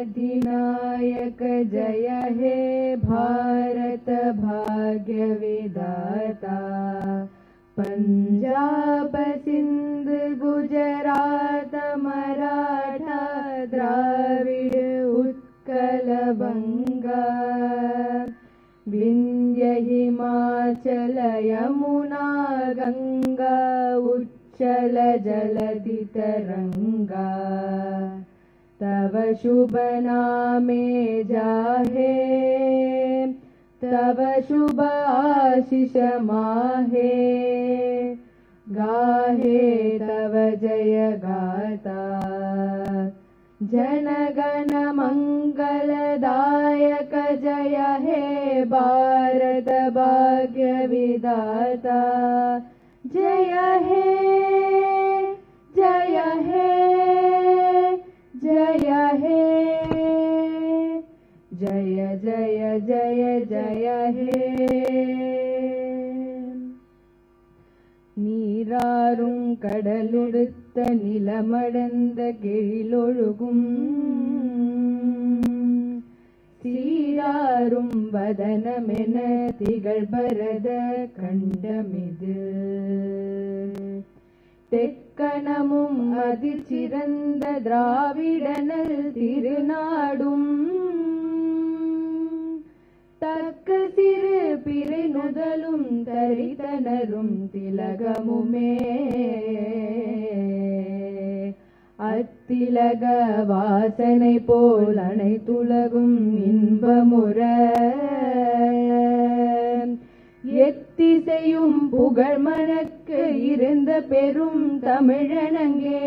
अधिनायक जय हे भारत भाग्य विधाता पंजाब सिंध गुजरात मराठा द्राविड उत्कल बंगा विंध्य हिमाचल यमुना गंगा उच्चल जलधि तरंगा तव शुभ नामे जाहे तव शुभ आशीष माहे गाहे तव जय गाता जनगण मंगलदायक जय हे भारत भाग्य विधाता जय हे जय हे जय हे जय जय जय जय हे நீராறும் கடலுடுத்த நிலமடந்த கெழிலொழுகும் சீராறும் வதனமென திகழ் பரத கண்டமிது தெக்கணமும் அதிசிறந்த திராவிடனல் திருநாடும் தக்க சிறு பிறை நுதலும் தரித்தனரும் திலகமுமே அத்திலக வாசனை போல் அனைத்துலகும் இன்பமுற எத்திசையும் புகழ் மணக்கு இருந்த பெரும் தமிழனங்கே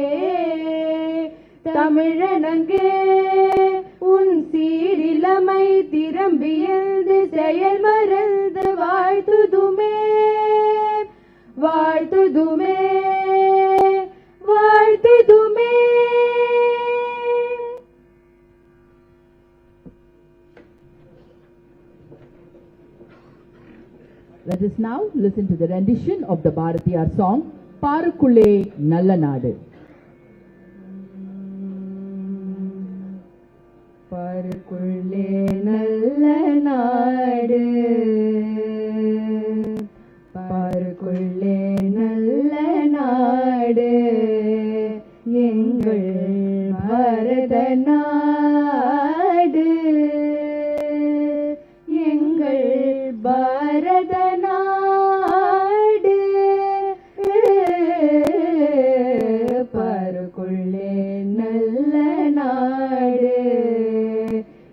தமிழனங்கே உன் சீரிலமை திறம்பியது செயல் மறந்து வாழ்த்துதுமே வாழ்த்துதுமே வாழ்த்துதுமே. Let us now listen to the rendition of the Bharatiyar song Parukulle Nalla Nadu. Parukulle Nalla Nadu Parukulle Nalla Nadu Engal Bharata Nadu Engal Bharata Nadu Parukulle Nalla Nadu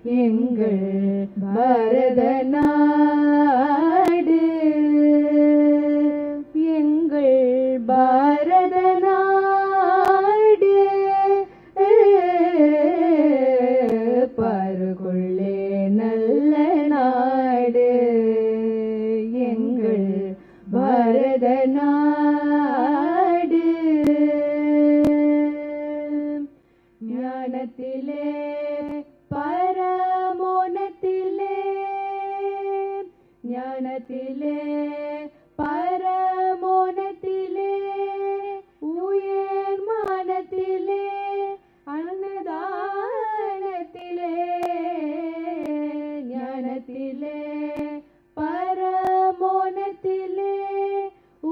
Engal Bharata Nadu Engal Bharata Nadu Parukulle Nalla Nadu Engal Bharata Nadu ஞானத்திலே பரமோனத்திலே ஞானத்திலே பரமோனத்திலே உயர் மானத்திலே அன்னதானத்திலே ஞானத்திலே பரமோனத்திலே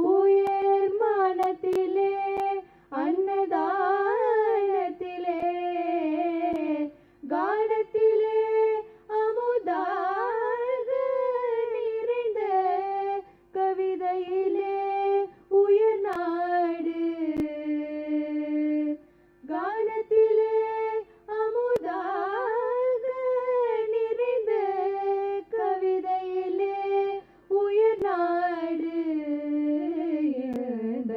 உயர் மானத்திலே அன்னதானத்திலே கானத்திலே அமுதாக நிறைந்த கவிதையிலே உயர் நாடு கானத்திலே அமுதாக நிறைந்த கவிதையிலே உயர் நாடு இந்த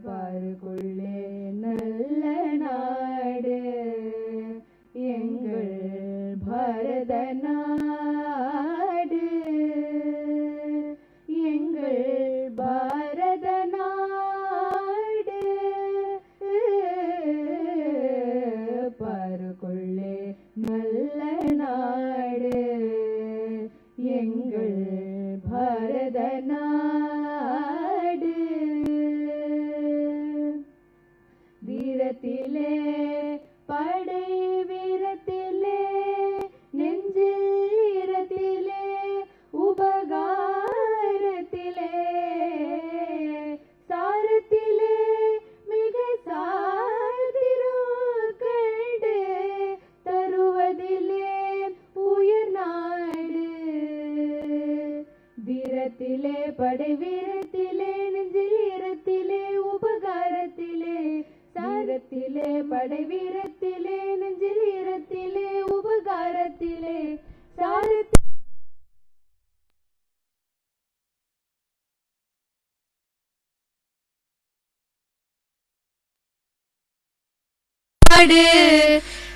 பாருக்குள்ளே நல்ல நாடு எங்கள் பாரத நாடு எங்கள் பாரத நாடு பாருக்குள்ளே நல்ல நாடு எங்கள் பாரத நாடு வீரத்திலே படை வீரத்திலே படை வீரத்திலே நெஞ்சில் ஈரத்திலே உபகாரத்திலே சாரத்திலே படை வீரத்திலே நெஞ்சில் ஈரத்திலே உபகாரத்திலே சாரத்திலே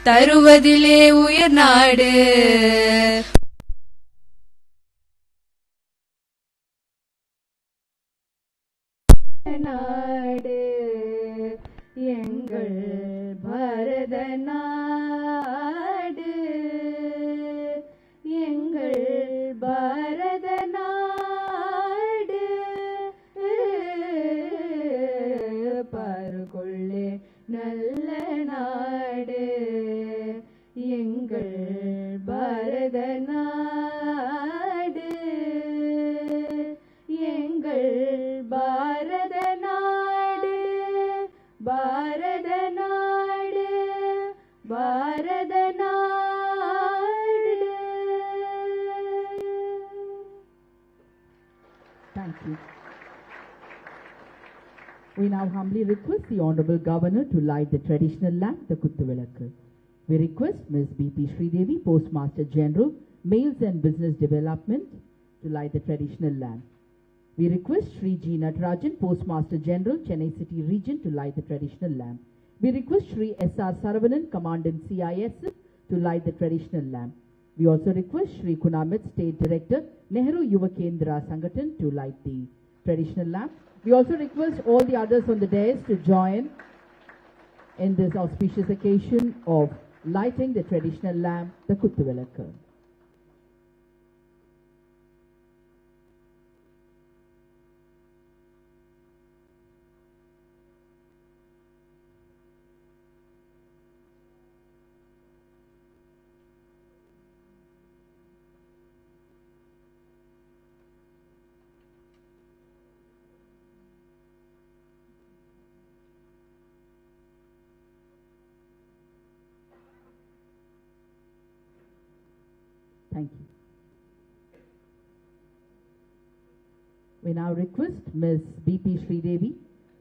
தருவதிலே உயர் நாடு நாடு எங்கள் பாரத நாடு எங்கள் பாரத நாடு பாருக்குள்ளே நல்ல நாடு எங்கள் பாரத நாடு எங்கள் பாரத நாடு பாரத நாடு பாரத நாடு. Thank you. We now humbly request the Honorable Governor to light the traditional lamp, the Kuthuvilakku. We request Ms. B.P. Sridevi, Postmaster General, Males and Business Development, to light the traditional lamp. We request Sri G. Natarajan, Postmaster General, Chennai City Region, to light the traditional lamp. We request Sri S.R. Saravanan, Commandant CISF, to light the traditional lamp. We also request Sri Kunamit, State Director, Nehru Yuva Kendra Sangathan, to light the traditional lamp. We also request all the others on the dais to join in this auspicious occasion of lighting the traditional lamp, the Kuthuvilakku. Thank you. We now request Ms. B.P. Sridevi,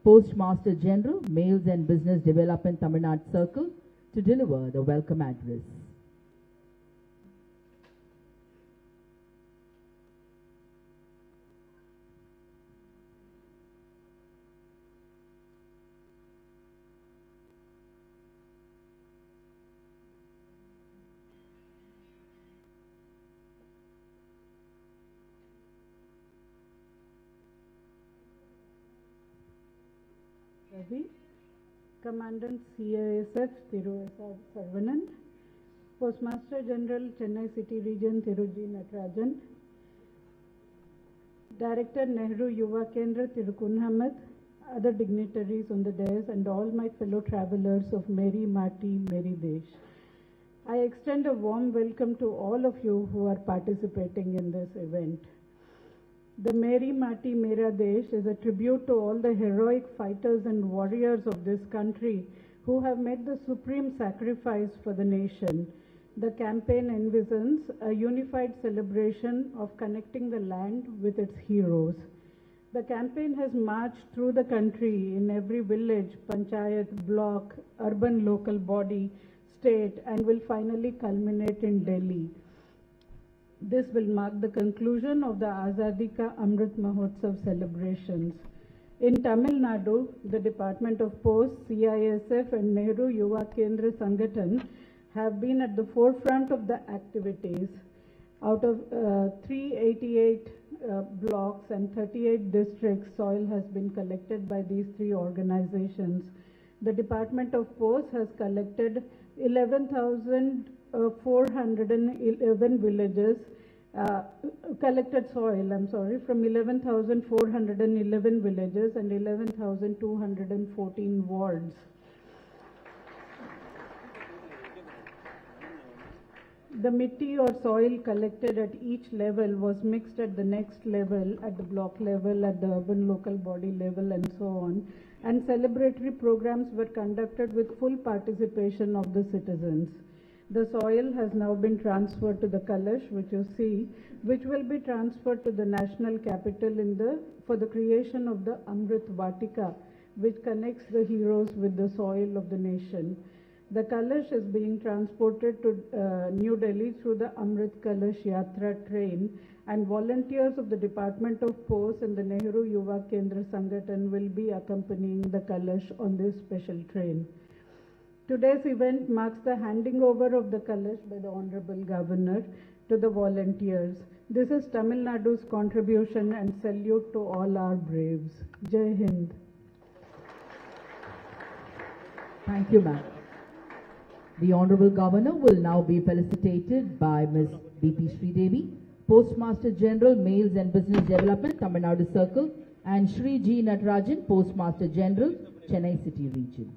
Postmaster General, Males and Business Development Tamil Nadu Circle, to deliver the welcome address. Ravi, Commandant CISF Thiru S.R. Saravanan, Postmaster General Chennai City Region Thiru G. Natarajan, Director Nehru Yuva Kendra Thiru Kunhamat, other dignitaries on the dais and all my fellow travelers of Meri Mati, Meri Desh. I extend a warm welcome to all of you who are participating in this event. The Meri Mati Mera Desh is a tribute to all the heroic fighters and warriors of this country who have made the supreme sacrifice for the nation. The campaign envisions a unified celebration of connecting the land with its heroes. The campaign has marched through the country in every village, panchayat, block, urban local body, state, and will finally culminate in Delhi. This will mark the conclusion of the Azadi Ka Amrit Mahotsav celebrations. In Tamil Nadu, the Department of Posts, CISF and Nehru Yuva Kendra Sangathan have been at the forefront of the activities. Out of 388 blocks and 38 districts, soil has been collected by these three organizations. The Department of Posts has collected 11,411 villages, collected soil, from 11,411 villages and 11,214 wards. The mitti or soil collected at each level was mixed at the next level, at the block level, at the urban local body level, and so on. And celebratory programs were conducted with full participation of the citizens. The soil has now been transferred to the Kalash, which you see, which will be transferred to the national capital for the creation of the Amrit Vatika, which connects the heroes with the soil of the nation. The Kalash is being transported to New Delhi through the Amrit Kalash Yatra train, and volunteers of the Department of Posts and the Nehru Yuva Kendra Sangathan will be accompanying the Kalash on this special train. Today's event marks the handing over of the Kalash by the Honorable Governor to the volunteers. This is Tamil Nadu's contribution, and salute to all our braves. Jai Hind. Thank you, ma'am. The Honorable Governor will now be felicitated by Ms. B.P. Sridevi, Postmaster General, Males and Business Development, Tamil Nadu Circle, and Shri G. Natarajan, Postmaster General, Chennai City Region.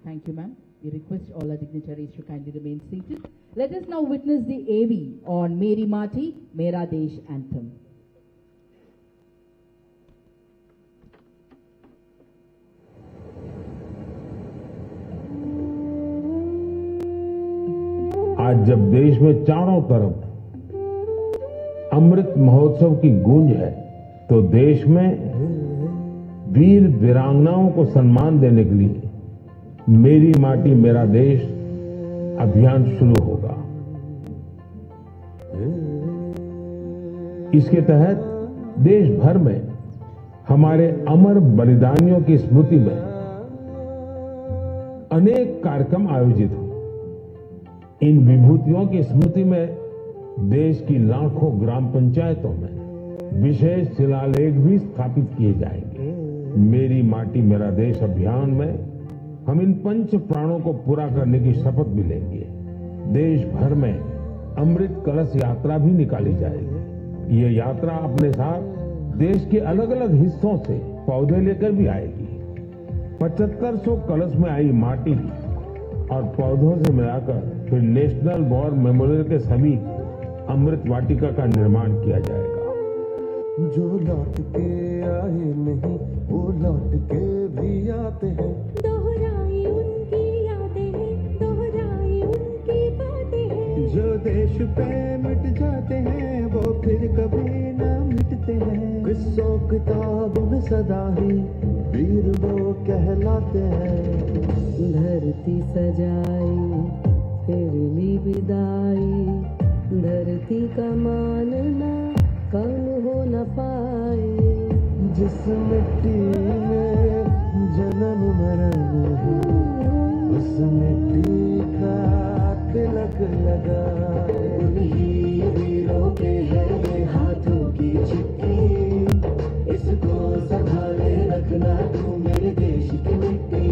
Thank you, ma'am. We request all our dignitaries to kindly remain seated. Let us now witness the AV on Meri Mati, Mera Desh anthem. आज जब देश में चारों तरफ अमृत महोत्सव की गूंज है, तो देश में वीर वीरांगनाओं को सम्मान देने के लिए मेरी माटी मेरा देश अभियान शुरू होगा। इसके तहत देश भर में हमारे अमर बलिदानियों की स्मृति में अनेक कार्यक्रम आयोजित हों। इन विभूतियों की स्मृति में देश की लाखों ग्राम पंचायतों में विशेष शिलालेख भी स्थापित किए जाएंगे। मेरी माटी मेरा देश अभियान में हम इन पंच प्राणों को पूरा करने की शपथ भी लेंगे। देश भर में अमृत कलश यात्रा भी निकाली जाएगी। ये यात्रा अपने साथ देश के अलग अलग हिस्सों से पौधे लेकर भी आएगी। 7500 कलश में आई माटी और पौधों से मिलाकर फिर नेशनल वॉर मेमोरियल के समीप अमृत वाटिका का निर्माण किया जाएगा। जो लौट के आए नहीं वो लौट के भी आते हैं। दोहराई उनकी यादें हैं, दोहराई उनकी बातें हैं। जो देश पे मिट जाते हैं वो फिर कभी ना मिटते हैं। किस्सों किताबों में सदा ही वीर वो कहलाते हैं। धरती सजाई फिर ली विदाई, धरती का मानना कम हो न पाए। जिस मिट्टी में जन्म मरण है उस मिट्टी का तिलक लगाए। उन्हीं वीरों के है ये हाथों की चिट्ठी, इसको संभाले रखना तू मेरे देश की मिट्टी।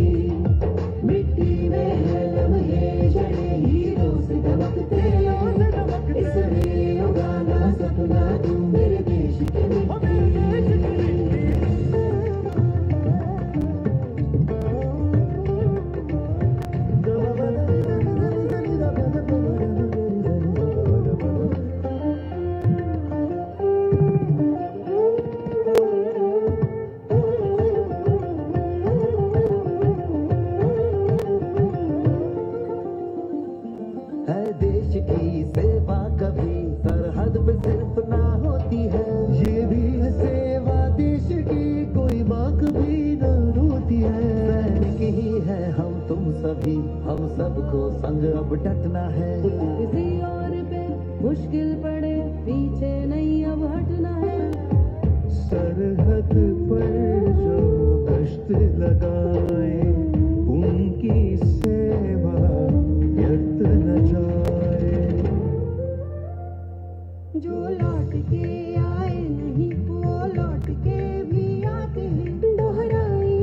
मिट्टी में है लम्हे जड़े हीरों से दमकते, इसमें उगाना सपना तू मेरे देश की मिट्टी। हम सबको संग अब डटना है। किसी और पे मुश्किल पड़े पीछे नहीं अब हटना है। सरहद पर जो गश्त लगाए उनकी सेवा व्यर्थ न जाए। जो लौट के आए नहीं वो लौट के भी आते हैं। दोहराई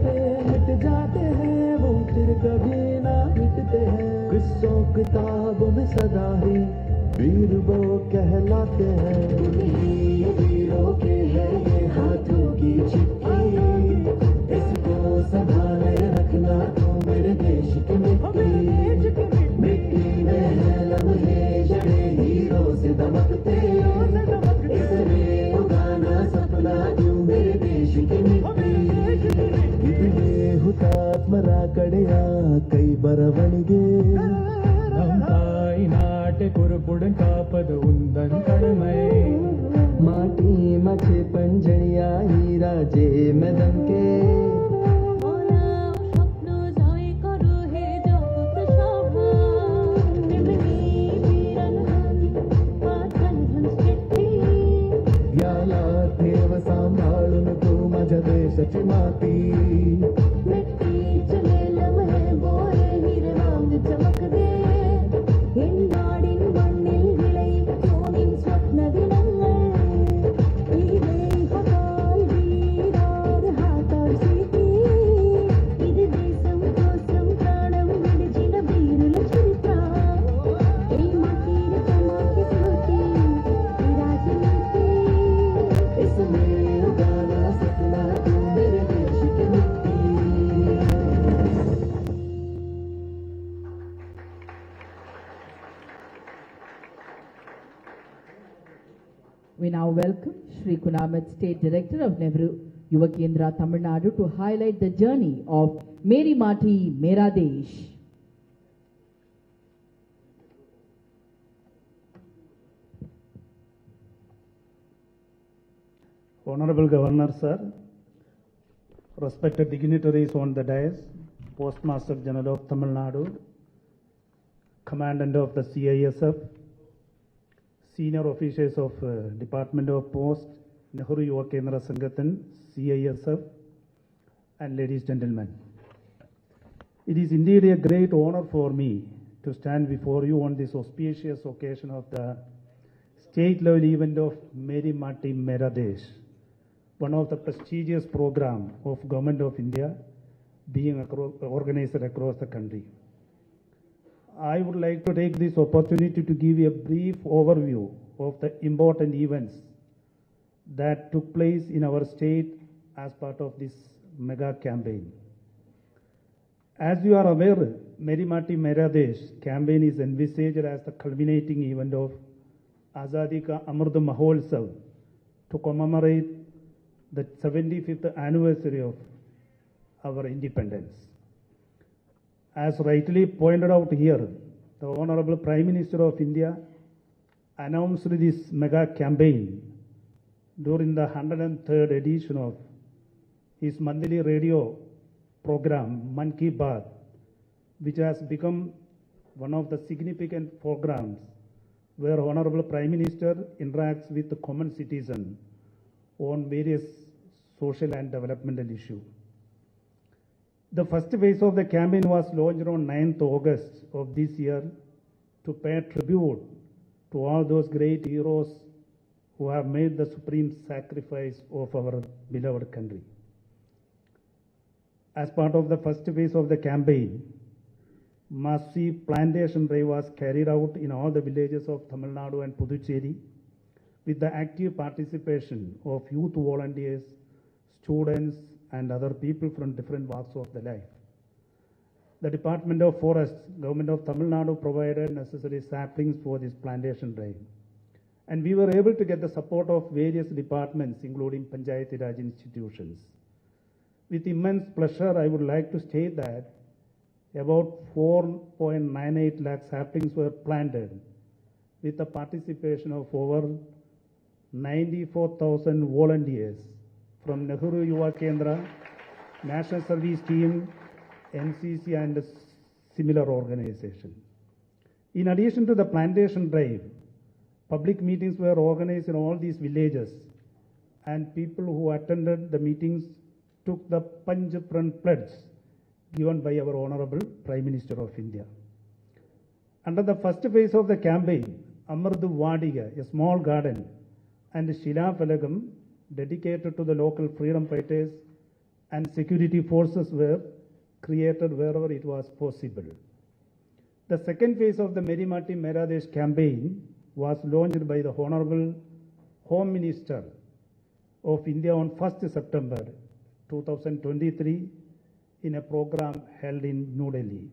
पे मिट जाते हैं वो फिर कभी ना मिटते हैं किस्सों किताबों में सदा ही वीर वो कहलाते हैं वीरों के हैं ये हाथों की चिट्ठी इसको संभाले रखना तू मेरे देश की मिट्टी में है लम्हे जड़े हीरों से दमकते इसमें उगाना सपना तू मेरे देश की मिट्टी इतने हुतात्मरा कड़िया कई बरवणिगे நம் தாய் நாட்டை பொறுப்புடன் காப்பது உந்தன் கடமை माटी मचे पंजड़िया हीरा जे मैदम के याला ठेव सांभाळून तू माझ्या देशाची माती We now welcome Shri Kunamat, State Director of Nehru Yuva Kendra, Tamil Nadu, to highlight the journey of Meri Mati, Mera Desh. Honorable Governor, sir, respected dignitaries on the dais, Postmaster General of Tamil Nadu, Commandant of the CISF, senior officials of Department of Post, Nehru Yuva Kendra Sangathan, CISF, and ladies and gentlemen. It is indeed a great honor for me to stand before you on this auspicious occasion of the state-level event of Meri Mati Mera Desh, one of the prestigious programs of Government of India being organized across the country. I would like to take this opportunity to give a brief overview of the important events that took place in our state as part of this mega campaign. As you are aware, Meri Mati Mera Desh campaign is envisaged as the culminating event of Azadi Ka Amrit Mahotsav to commemorate the 75th anniversary of our independence. As rightly pointed out here, the Honorable Prime Minister of India announced this mega campaign during the 103rd edition of his monthly radio program, Man Ki Baat, which has become one of the significant programs where Honorable Prime Minister interacts with the common citizen on various social and developmental issues. The first phase of the campaign was launched on 9th August of this year to pay tribute to all those great heroes who have made the supreme sacrifice of our beloved country. As part of the first phase of the campaign, massive plantation drive was carried out in all the villages of Tamil Nadu and Puducherry with the active participation of youth volunteers, students, and other people from different walks of the life. The Department of Forests, Government of Tamil Nadu provided necessary saplings for this plantation drive. And we were able to get the support of various departments, including Panchayati Raj institutions. With immense pleasure, I would like to state that about 4.98 lakh saplings were planted with the participation of over 94,000 volunteers from Nehru Yuva Kendra, National Service Team, NCC, and similar organizations. In addition to the plantation drive, public meetings were organized in all these villages, and people who attended the meetings took the Panch Pran pledge given by our Honorable Prime Minister of India. Under the first phase of the campaign, Amrdu Vadiga, a small garden, and Shila Falagam, dedicated to the local freedom fighters, and security forces were created wherever it was possible. The second phase of the Meri Mati Mera Desh campaign was launched by the Honorable Home Minister of India on 1st September 2023 in a program held in New Delhi.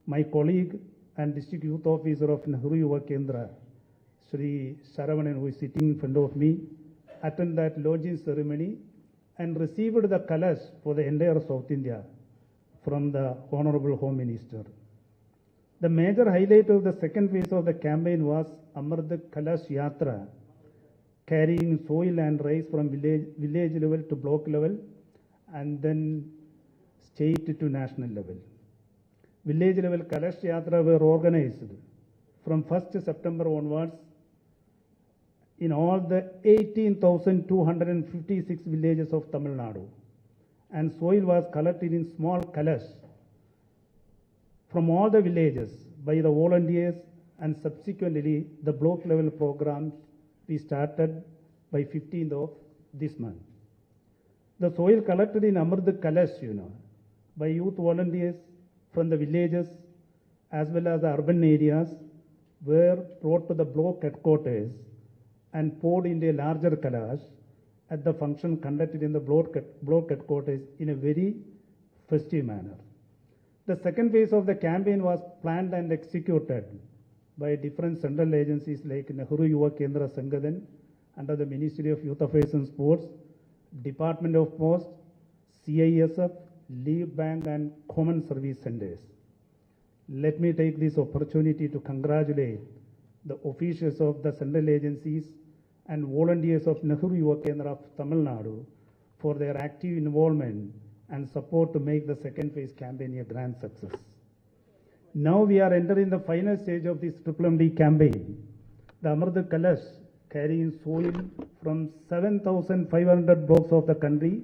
My colleague and District Youth Officer of Nehru Yuva Kendra, Sri Saravanan, who is sitting in front of me, attended that launching ceremony and received the colors for the entire South India from the Honorable Home Minister. The major highlight of the second phase of the campaign was Amrit Kalash Yatra, carrying soil and rice from village level to block level and then state to national level. Village level Kalash Yatra were organized from 1st September onwards in all the 18,256 villages of Tamil Nadu, and soil was collected in small kalash from all the villages by the volunteers, and subsequently the block level programs we started by 15th of this month. The soil collected in Amrit Kalash, by youth volunteers from the villages as well as the urban areas were brought to the block headquarters and poured into a larger kalash at the function conducted in the block headquarters in a very festive manner. The second phase of the campaign was planned and executed by different central agencies like Nehru Yuva Kendra Sangadan under the Ministry of Youth Affairs and Sports, Department of Post, CISF, Leave Bank and Common Service Centers. Let me take this opportunity to congratulate the officials of the central agencies and volunteers of Nehru Yuva Kendra of Tamil Nadu for their active involvement and support to make the second phase campaign a grand success. Now we are entering the final stage of this MMD campaign. The Amrit Kalash, carrying soil from 7,500 blocks of the country,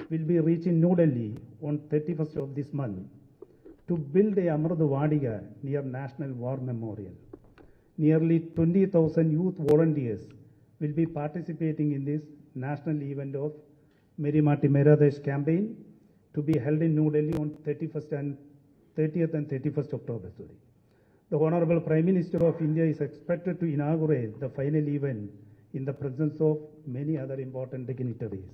will be reaching New Delhi on 31st of this month to build a Amrit Vadiga near National War Memorial. Nearly 20,000 youth volunteers will be participating in this national event of Meri Mati Mera Desh campaign to be held in New Delhi on 30th and 31st October. The Honorable Prime Minister of India is expected to inaugurate the final event in the presence of many other important dignitaries.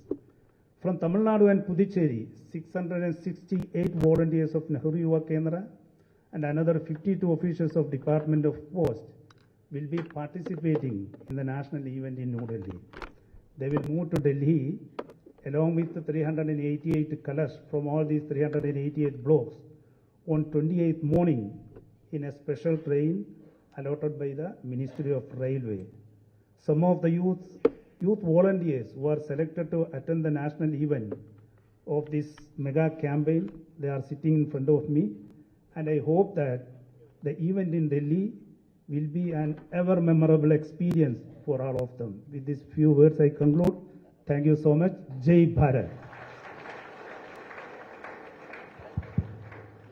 From Tamil Nadu and Puducherry, 668 volunteers of Nehru Yuva Kendra and another 52 officials of Department of Post will be participating in the national event in New Delhi. They will move to Delhi along with the 388 colors from all these 388 blocks on 28th morning in a special train allotted by the Ministry of Railway. Some of the youth volunteers who are selected to attend the national event of this mega campaign, they are sitting in front of me, and I hope that the event in Delhi will be an ever memorable experience for all of them. With these few words I conclude. Thank you so much. Jai Bharat.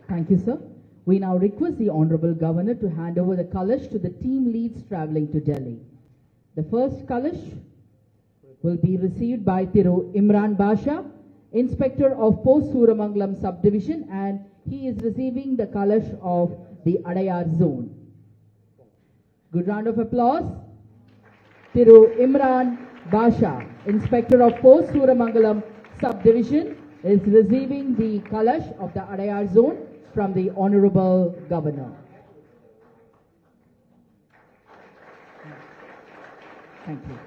Thank you, sir. We now request the Honorable Governor to hand over the Kalash to the team leads travelling to Delhi. The first Kalash will be received by Thiru Imran Basha, Inspector of Post Suramangalam Subdivision, and he is receiving the Kalash of the Adayar Zone. Good round of applause. Thiru Imran Basha, Inspector of Post Suramangalam Subdivision, is receiving the Kalash of the Adayar Zone from the Honorable Governor. Thank you.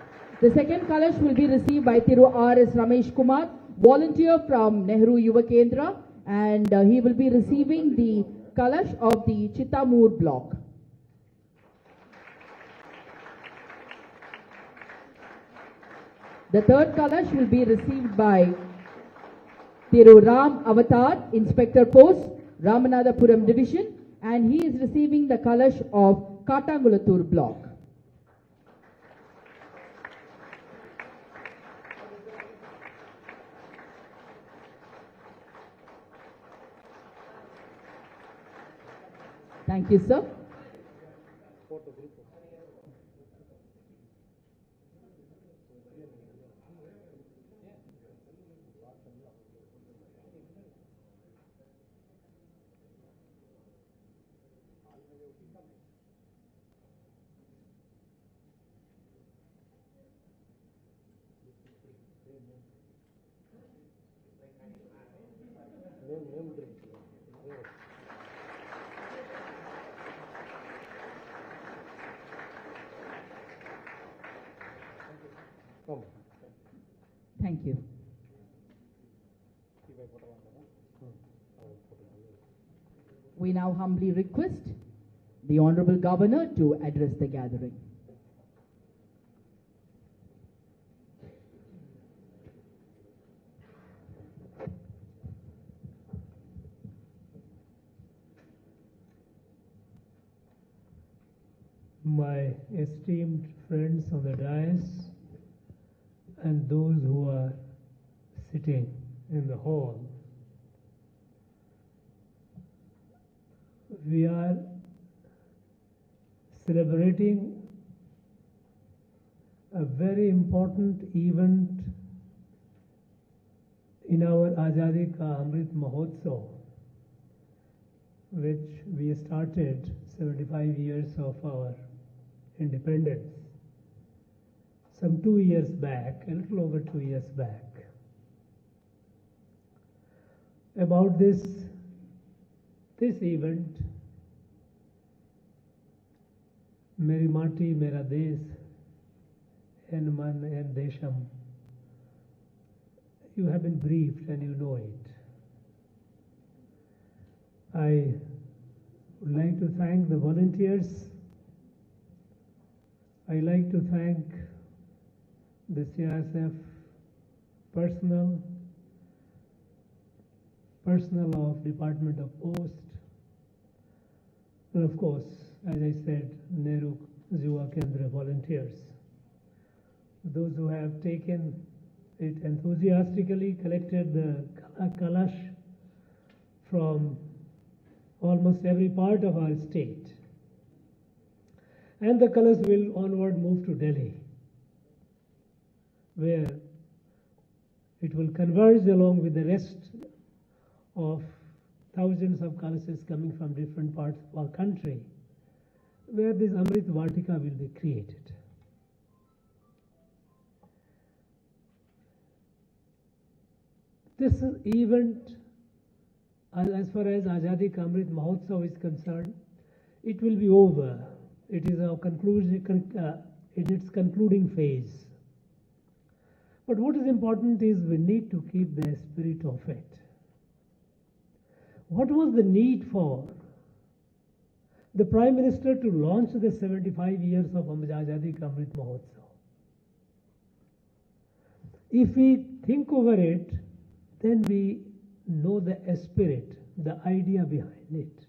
The second Kalash will be received by Thiru R.S. Ramesh Kumar, volunteer from Nehru Yuva Kendra, and he will be receiving the Kalash of the Chittamur block. The third Kalash will be received by Thiru Ram Avatar, Inspector Post, Ramanathapuram Division, and he is receiving the Kalash of Katangulathur block. Thank you, sir. Thank you. We now humbly request the Honorable Governor to address the gathering. My esteemed friends on the dais and those who are sitting in the hall, we are celebrating a very important event in our Azadi Ka Amrit Mahotsav, which we started 75 years of our independence. Some 2 years back, a little over 2 years back. About this event, Meri Mati, Mera Desh, En Man, En Desham, you have been briefed and you know it. I would like to thank the volunteers. I like to thank the CRSF personnel of Department of Post, and of course, as I said, Nehru Yuva Kendra volunteers, those who have taken it enthusiastically, collected the kalash from almost every part of our state. And the colors will onward move to Delhi, where it will converge along with the rest of thousands of colosses coming from different parts of our country, where this Amrit Vatika will be created. This event, as far as Azadi Ka Amrit Mahotsav is concerned, it will be over. It is in its concluding phase. But what is important is we need to keep the spirit of it. What was the need for the Prime Minister to launch the 75 years of Azadi Ka Amrit Mahotsav? If we think over it, then we know the spirit, the idea behind it.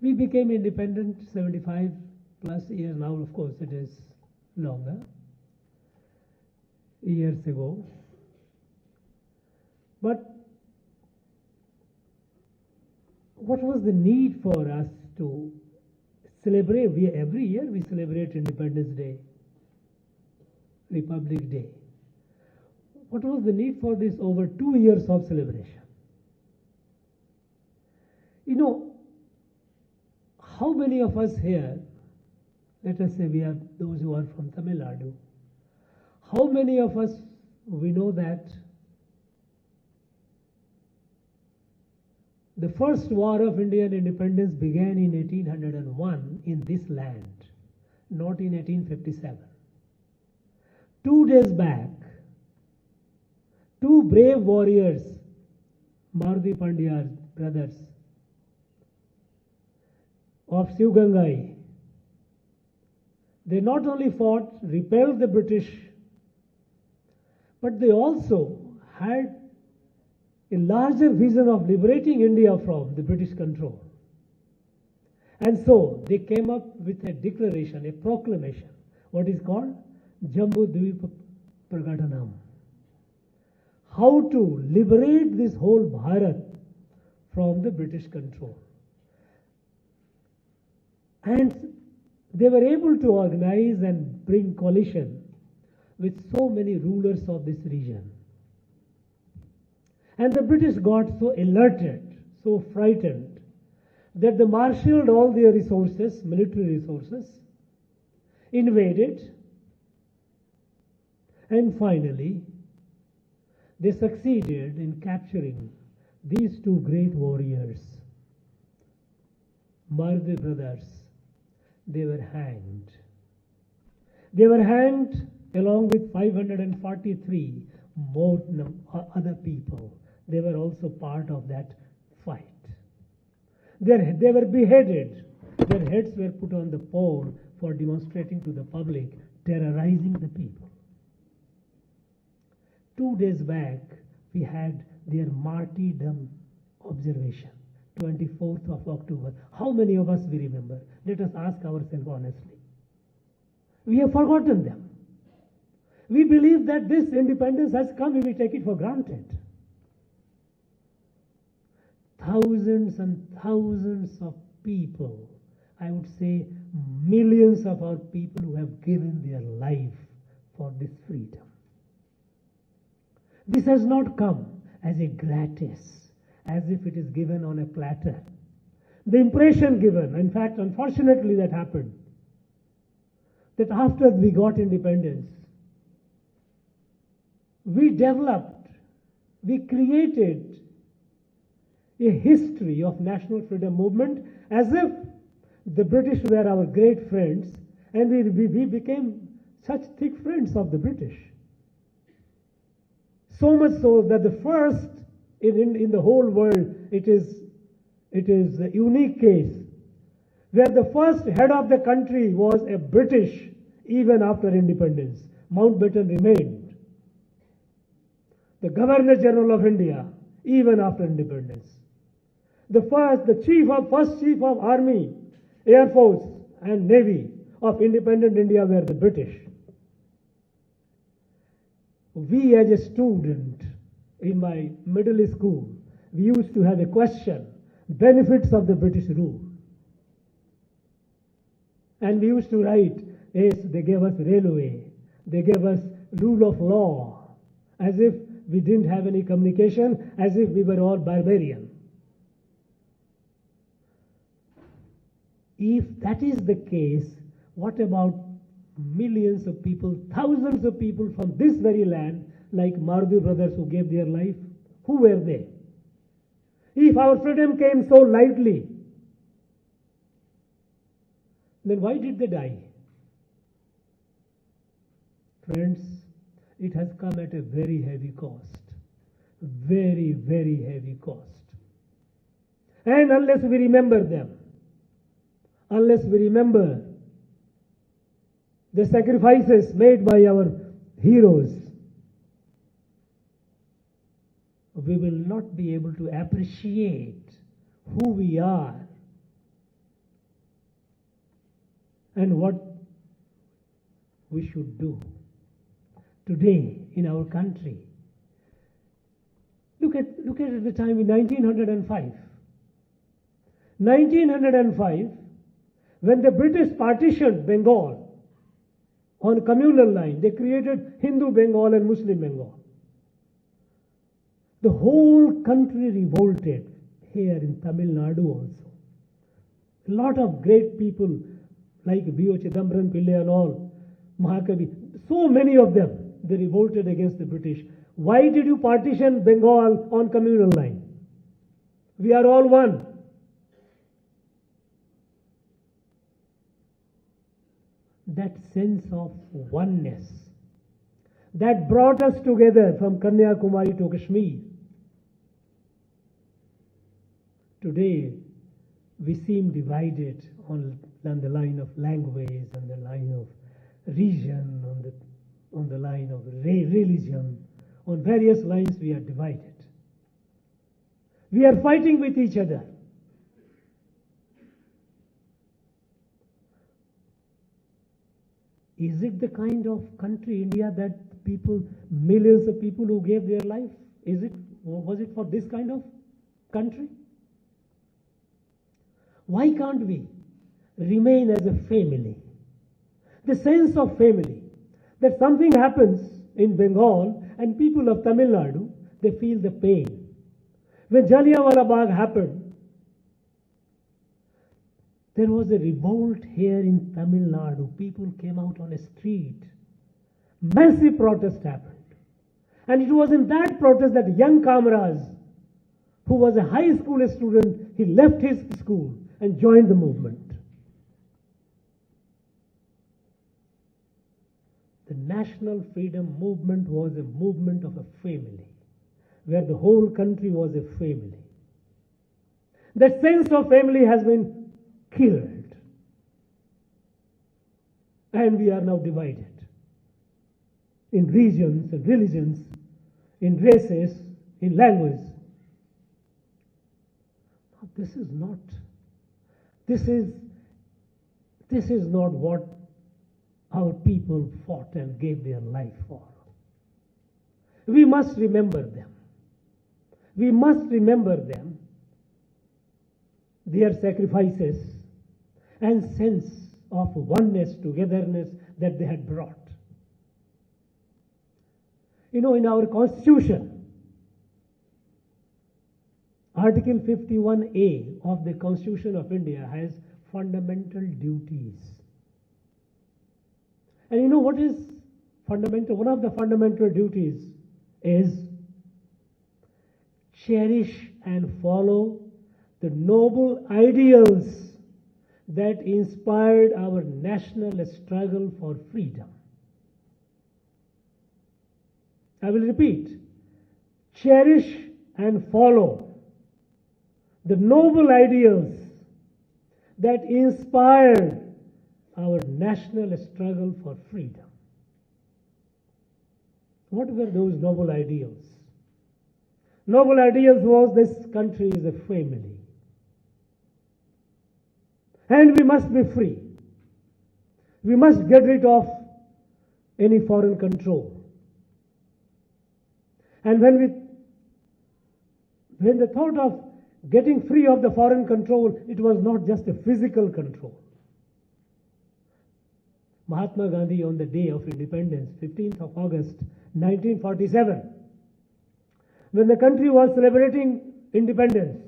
We became independent 75 plus years now, of course it is longer, years ago. But what was the need for us to celebrate? Every year we celebrate Independence Day, Republic Day. What was the need for this over 2 years of celebration? You know, how many of us here, let us say we are those who are from Tamil Nadu, how many of us we know that the first war of Indian independence began in 1801 in this land, not in 1857. 2 days back, 2 brave warriors, Maruti Pandya brothers of Sivgangai, they not only fought, repelled the British, but they also had a larger vision of liberating India from the British control. And so they came up with a declaration, a proclamation, what is called Jambu Dweep Pragatanam. How to liberate this whole Bharat from the British control. And they were able to organize and bring coalition with so many rulers of this region. And the British got so alerted, so frightened, that they marshaled all their resources, military resources, invaded, and finally they succeeded in capturing these two great warriors, Mardi brothers. They were hanged. They were hanged along with 543 more other people. They were also part of that fight. They were beheaded. Their heads were put on the pole for demonstrating to the public, terrorizing the people. 2 days back, we had their martyrdom observation, 24th of October. How many of us we remember? Let us ask ourselves honestly. We have forgotten them. We believe that this independence has come, we will take it for granted. Thousands and thousands of people, I would say millions of our people who have given their life for this freedom. This has not come as a gratis, as if it is given on a platter. The impression given, in fact, unfortunately that happened, that after we got independence, we developed, we created a history of national freedom movement as if the British were our great friends, and we became such thick friends of the British. So much so that the first in the whole world, it is a unique case where the first head of the country was a British even after independence. Mountbatten remained the Governor General of India even after independence. The first chief of Army, Air Force and Navy of independent India were the British. We as a student in my middle school, we used to have a question, benefits of the British rule. And we used to write, yes, they gave us railway, they gave us rule of law, as if we didn't have any communication, as if we were all barbarian. If that is the case, what about millions of people, thousands of people from this very land, like Mardi brothers who gave their life? Who were they? If our freedom came so lightly, then why did they die? Friends, it has come at a very heavy cost. Very, very heavy cost. And unless we remember them, unless we remember the sacrifices made by our heroes, we will not be able to appreciate who we are and what we should do today in our country. Look at the time in 1905. 1905, when the British partitioned Bengal on communal line, they created Hindu Bengal and Muslim Bengal. The whole country revolted, here in Tamil Nadu also. A lot of great people like V.O. Chidambaram Pillai and all, Mahakavi, so many of them, they revolted against the British. Why did you partition Bengal on communal line? We are all one. That sense of oneness that brought us together from Kanyakumari to Kashmir. Today, we seem divided on the line of language, on the line of region, on the line of religion. On various lines we are divided. We are fighting with each other. Is it the kind of country, India, that people, millions of people who gave their life, was it for this kind of country? Why can't we remain as a family? The sense of family, that something happens in Bengal and people of Tamil Nadu, they feel the pain. When Jallianwala Bagh happened, There was a revolt here in Tamil Nadu. People came out on a street. Massive protest happened. And it was in that protest that young Kamraj, who was a high school student, he left his school and joined the movement. The national freedom movement was a movement of a family, where the whole country was a family. That sense of family has been killed. And we are now divided in regions, in religions, in races, in language. This is not what our people fought and gave their life for. We must remember them. We must remember them, their sacrifices and sense of oneness, togetherness that they had brought. You know, in our Constitution, Article 51A of the Constitution of India has fundamental duties. And you know what is fundamental? One of the fundamental duties is cherish and follow the noble ideals that inspired our national struggle for freedom. I will repeat. Cherish and follow the noble ideals that inspired our national struggle for freedom. What were those noble ideals? Noble ideals was this country is a family. And we must be free. We must get rid of any foreign control. And when the thought of getting free of the foreign control, it was not just a physical control. Mahatma Gandhi, on the day of independence, 15th of August, 1947, when the country was celebrating independence,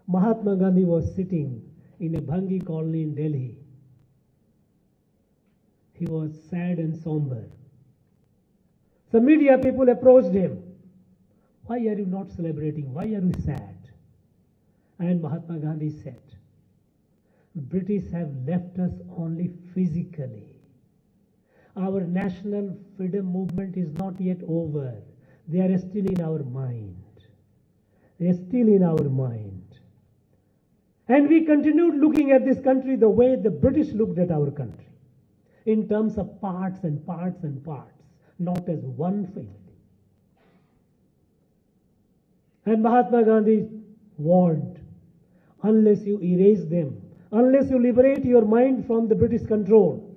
Mahatma Gandhi was sitting in a Bhangi colony in Delhi. He was sad and somber. Some media people approached him. Why are you not celebrating? Why are you sad? And Mahatma Gandhi said, British have left us only physically. Our national freedom movement is not yet over. They are still in our mind. They are still in our mind. And we continued looking at this country the way the British looked at our country, in terms of parts and parts and parts, not as one family. And Mahatma Gandhi warned, unless you erase them, unless you liberate your mind from the British control,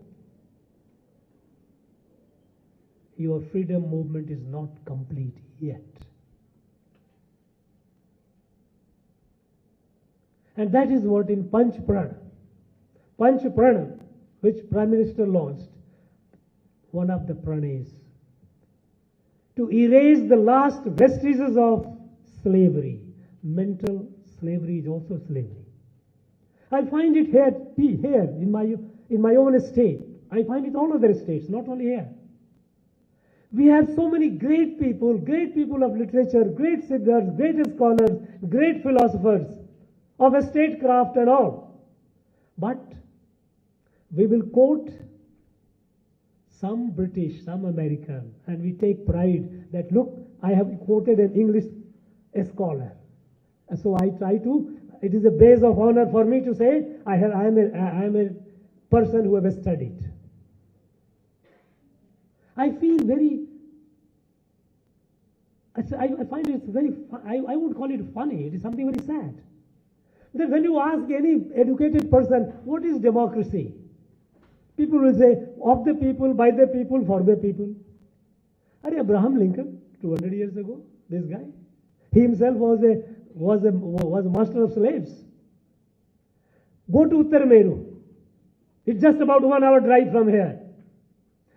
your freedom movement is not complete yet. And that is what in Panch Prana, which Prime Minister launched, one of the pranas, to erase the last vestiges of slavery. Mental slavery is also slavery. I find it here in my own state. I find it all other states, not only here. We have so many great people of literature, great siddhas, great scholars, great philosophers of statecraft and all. But we will quote some British, some American, and we take pride that, look, I have quoted an English scholar. So I try to, it is a badge of honor for me to say, I am a person who have studied. I feel I find it very, I would call it funny. It is something very sad. That when you ask any educated person, what is democracy? People will say, of the people, by the people, for the people. Abraham Lincoln, 200 years ago, this guy, he himself was a master of slaves. Go to Uttar Meru. It's just about 1 hour drive from here.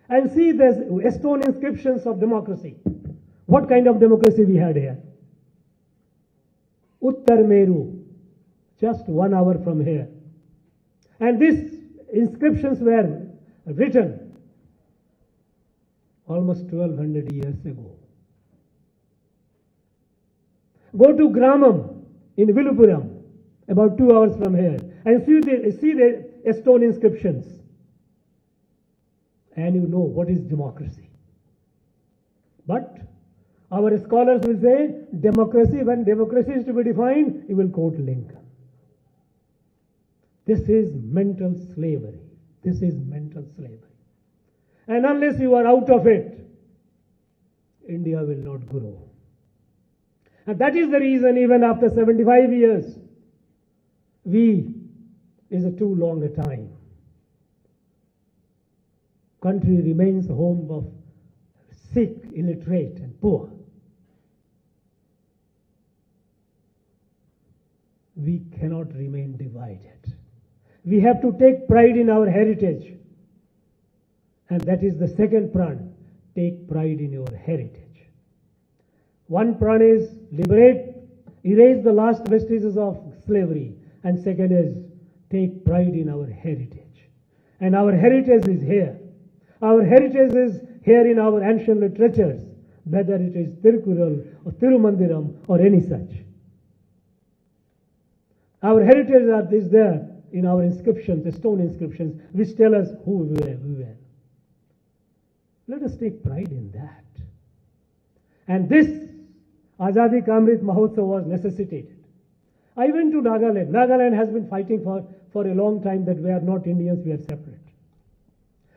And see the stone inscriptions of democracy. What kind of democracy we had here? Uttar Meru, just 1 hour from here. And these inscriptions were written almost 1200 years ago. Go to Gramam in Vilupuram, about 2 hours from here, and see the stone inscriptions. And you know what is democracy. But our scholars will say, democracy, when democracy is to be defined, you will quote Lincoln. This is mental slavery. This is mental slavery. And unless you are out of it, India will not grow. And that is the reason, even after 75 years, is a too long a time. Country remains home of sick, illiterate, and poor. We cannot remain divided. We have to take pride in our heritage. And that is the second pran. Take pride in your heritage. One pran is liberate, erase the last vestiges of slavery. And second is take pride in our heritage. And our heritage is here. Our heritage is here in our ancient literatures, whether it is Tirukural or Tirumandiram or any such. Our heritage is there in our inscriptions, the stone inscriptions, which tell us who we were. Let us take pride in that. And this Azadi Ka Amrit Mahotsav was necessitated. I went to Nagaland. Nagaland has been fighting for a long time that we are not Indians, we are separate.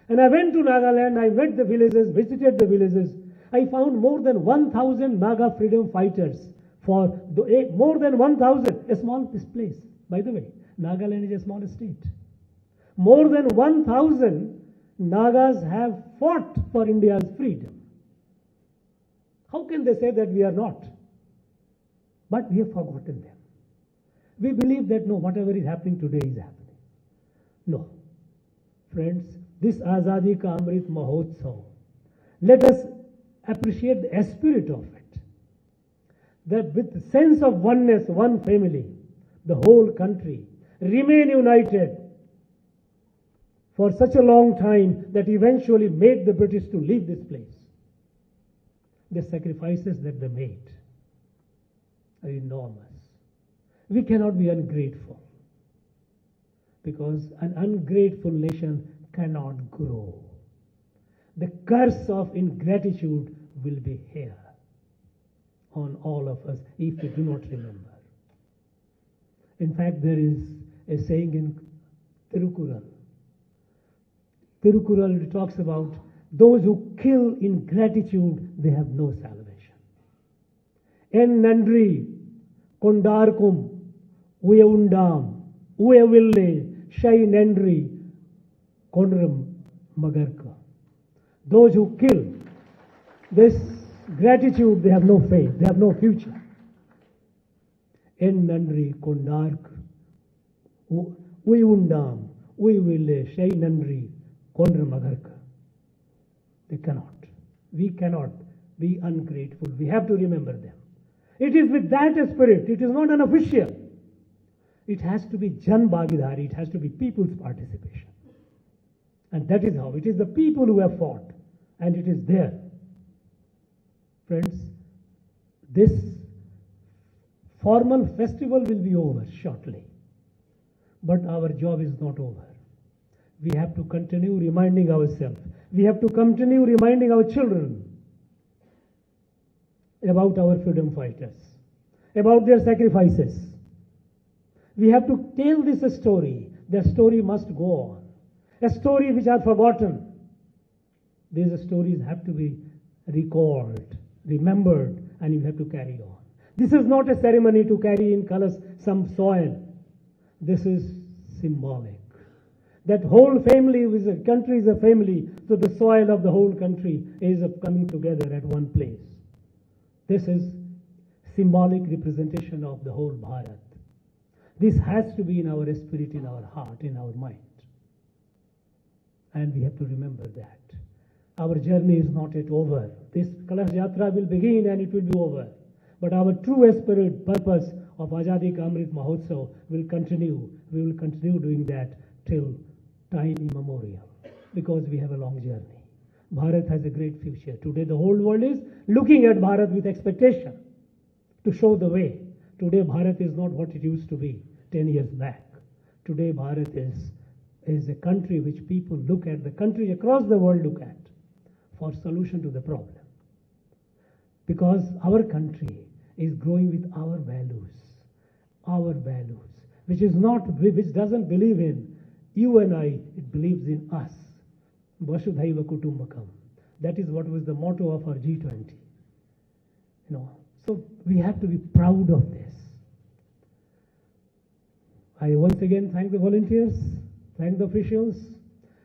And I went to Nagaland, I met the villages, visited the villages. I found more than 1,000 Naga freedom fighters for more than 1,000, a small place. By the way, Nagaland is a small state. More than 1,000 Nagas have fought for India's freedom. How can they say that we are not? But we have forgotten them. We believe that no, whatever is happening today is happening. No. Friends, this Azadi Ka Amrit Mahotsav, let us appreciate the spirit of it. That with the sense of oneness, one family, the whole country remain united for such a long time that eventually made the British to leave this place. The sacrifices that they made are enormous. We cannot be ungrateful, because an ungrateful nation cannot grow. The curse of ingratitude will be here on all of us if we do not remember. In fact, there is a saying in Tirukural. Tirukural talks about those who kill ingratitude, they have no salvation. En nandri kondarkum uyaundam uyaville shai nandri konram magarka. Those who kill this gratitude, they have no faith, they have no future. En nandri kondark uyundam uyaville shai nandri konram magarka. They cannot. We cannot be ungrateful. We have to remember them. It is with that spirit. It is not an official. It has to be Jan Bhagidari. It has to be people's participation. And that is how. It is the people who have fought. And it is there. Friends, this formal festival will be over shortly. But our job is not over. We have to continue reminding ourselves. We have to continue reminding our children about our freedom fighters, about their sacrifices. We have to tell this story. The story must go on. A story which are forgotten. These stories have to be recalled, remembered, and you have to carry on. This is not a ceremony to carry in colors some soil. This is symbolic. That whole family is a country is a family, so the soil of the whole country is coming together at one place. This is symbolic representation of the whole Bharat. This has to be in our spirit, in our heart, in our mind. And we have to remember that. Our journey is not yet over. This Kalash Yatra will begin and it will be over. But our true spirit, purpose of Azadi Ka Amrit Mahotsav will continue. We will continue doing that till time immemorial, because we have a long journey. Bharat has a great future. Today the whole world is looking at Bharat with expectation to show the way. Today Bharat is not what it used to be 10 years back. Today Bharat is a country which people look at, the countries across the world look at for solution to the problem. Because our country is growing with our values, which doesn't believe in you and I, it believes in us. Vasudhaiva Kutumbakam. That is what was the motto of our G20. So we have to be proud of this. I once again thank the volunteers, thank the officials,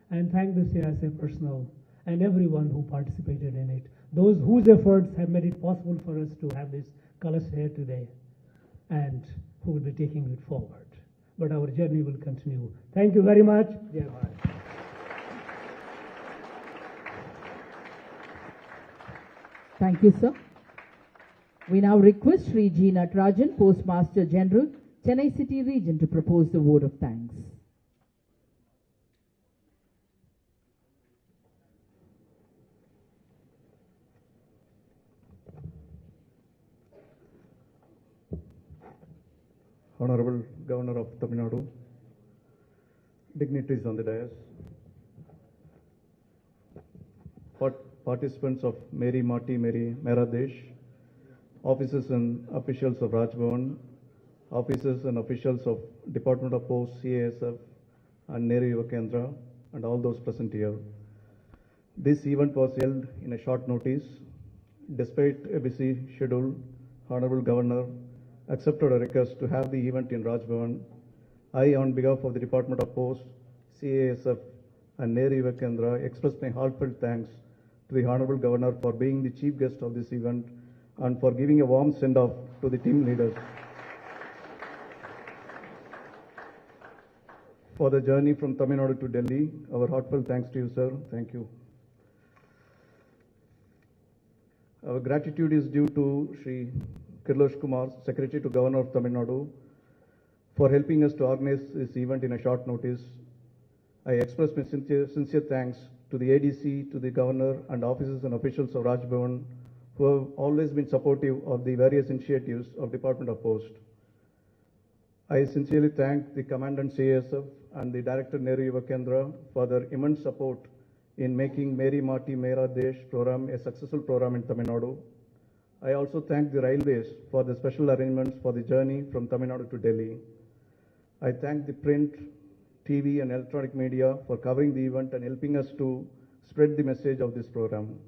and thank the CISF personnel and everyone who participated in it. Those whose efforts have made it possible for us to have this colors here today, and who will be taking it forward. But our journey will continue. Thank you very much. Jai Bharat. Thank you, sir. We now request Sri G. Natarajan, Postmaster General, Chennai City Region, to propose the vote of thanks. Honorable Governor of Tamil Nadu, dignitaries on the dais, participants of Meri Mati Meri Mera Desh, officers and officials of Raj Bhavan, officers and officials of Department of Post, CASF and Nehru Yuva Kendra, and all those present here. This event was held in a short notice. Despite a busy schedule, Honorable Governor accepted a request to have the event in Raj Bhavan. I, on behalf of the Department of Post, CASF and Nehru Yuva Kendra, express my heartfelt thanks to the Honorable Governor for being the chief guest of this event and for giving a warm send-off to the team leaders. For the journey from Tamil Nadu to Delhi, our heartfelt thanks to you, sir. Thank you. Our gratitude is due to Sri Kirlosh Kumar, Secretary to Governor of Tamil Nadu, for helping us to organize this event in a short notice. I express my sincere thanks to the ADC, to the Governor and officers and officials of Raj Bhavan, who have always been supportive of the various initiatives of Department of Post. I sincerely thank the Commandant CASF and the Director Nehru Yuva Kendra for their immense support in making Meri Mati Mera Desh program a successful program in Tamil Nadu. I also thank the railways for the special arrangements for the journey from Tamil Nadu to Delhi. I thank the print, TV and electronic media for covering the event and helping us to spread the message of this program.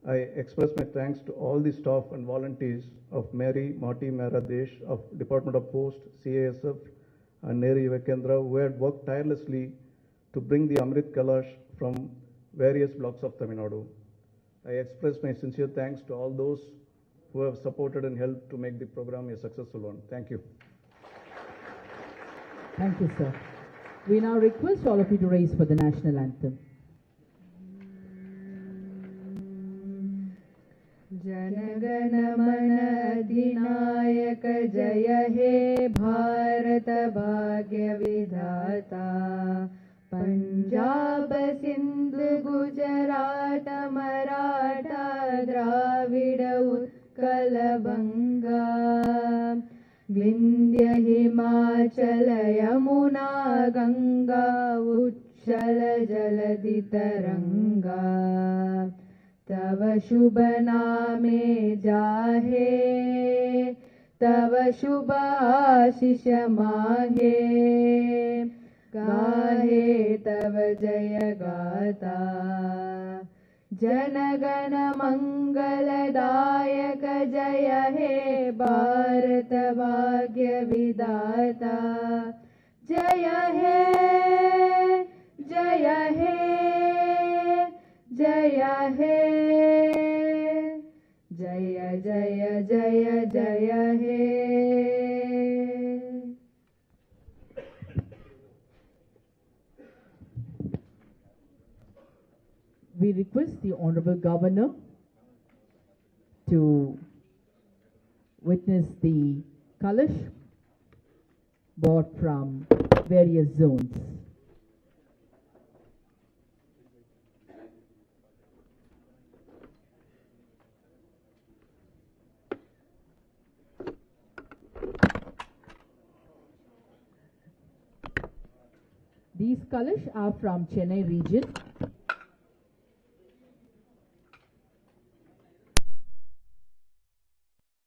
I express my thanks to all the staff and volunteers of Meri Mati Mera Desh of Department of Post, CASF and Nehru Yuva Kendra, who had worked tirelessly to bring the Amrit Kalash from various blocks of Tamil Nadu. I express my sincere thanks to all those who have supported and helped to make the program a successful one. Thank you. Thank you, sir. We now request all of you to raise for the national anthem. Janagana Mana Adhinayaka Jaya He Bharata Bhagya Vidhata Punjab Sindh Gujarat Maratha Dravida Utkala Banga Vindhya Himachala Yamuna Ganga Uchala Jaladi Taranga Tava Shubha Name Jahe Tava Shubha Ashisha Mahe Gahe Tava Jaya Gata Janagana Mangala Dayaka Jaya He Bharata Bhagya Vidhata Jaya He Jaya He Jaya He Jaya Jaya Jaya Jaya He. We request the Honorable Governor to witness the Kalash brought from various zones. These colors are from Chennai region